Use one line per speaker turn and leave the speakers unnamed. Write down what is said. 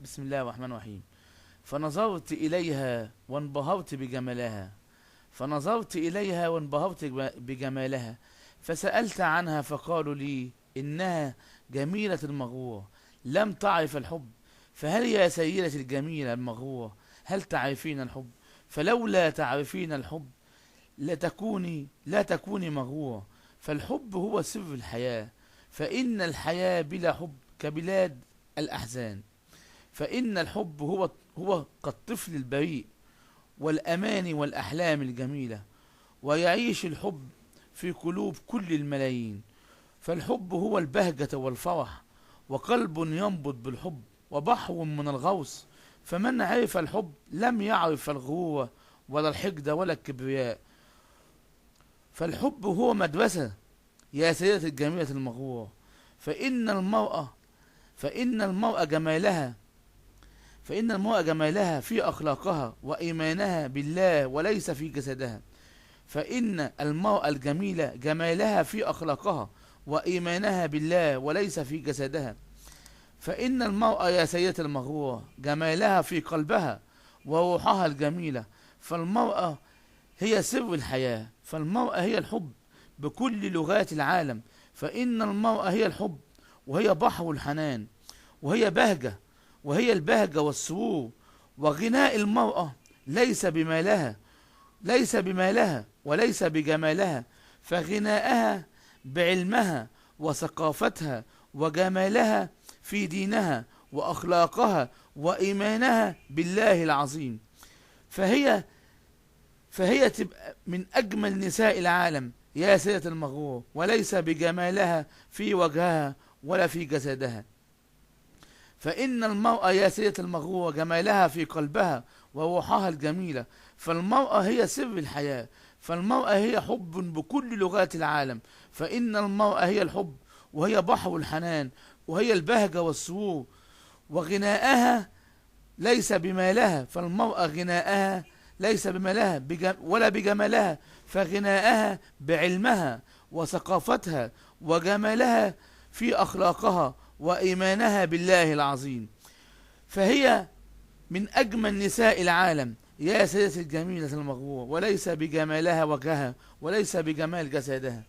بسم الله الرحمن الرحيم. فنظرت إليها وانبهرت بجمالها، فنظرت إليها وانبهرت بجمالها، فسألت عنها فقالوا لي إنها جميلة المغرور، لم تعرف الحب. فهل يا سيدتي الجميلة المغرورة، هل تعرفين الحب؟ فلولا تعرفين الحب لا تكوني مغرورة. فالحب هو سر الحياة، فإن الحياة بلا حب كبلاد الأحزان. فإن الحب هو كالطفل البريء والأماني والأحلام الجميلة، ويعيش الحب في قلوب كل الملايين. فالحب هو البهجة والفرح، وقلب ينبض بالحب، وبحر من الغوص. فمن عرف الحب لم يعرف الغرور ولا الحقد ولا الكبرياء. فالحب هو مدرسة يا سيدة الجميلة المغرورة. فإن المرأة فإن المرأة جمالها فإن المرأة جمالها في أخلاقها وإيمانها بالله وليس في جسدها. فإن المرأة الجميلة جمالها في أخلاقها وإيمانها بالله وليس في جسدها. فإن المرأة يا سيدة المغرورة جمالها في قلبها وروحها الجميلة. فالمرأة هي سر الحياة، فالمرأة هي الحب بكل لغات العالم. فإن المرأة هي الحب، وهي بحر الحنان، وهي بهجة، وهي البهجة والسرور. وغناء المرأة ليس بمالها وليس بجمالها، فغناءها بعلمها وثقافتها وجمالها في دينها وأخلاقها وإيمانها بالله العظيم. فهي فهي تبقى من أجمل نساء العالم يا سيدة المغرور، وليس بجمالها في وجهها ولا في جسدها. فإن المرأة يا سيدة المغرور جمالها في قلبها وروحها الجميلة. فالمرأة هي سر الحياة، فالمرأة هي حب بكل لغات العالم. فإن المرأة هي الحب، وهي بحر الحنان، وهي البهجة والسرور. وغناءها ليس بمالها، فالمرأة غناءها ليس بمالها ولا بجمالها، فغناءها بعلمها وثقافتها وجمالها في أخلاقها وإيمانها بالله العظيم. فهي من أجمل نساء العالم يا سيدة الجميلة المغرورة، وليس بجمالها وجهها وليس بجمال جسدها.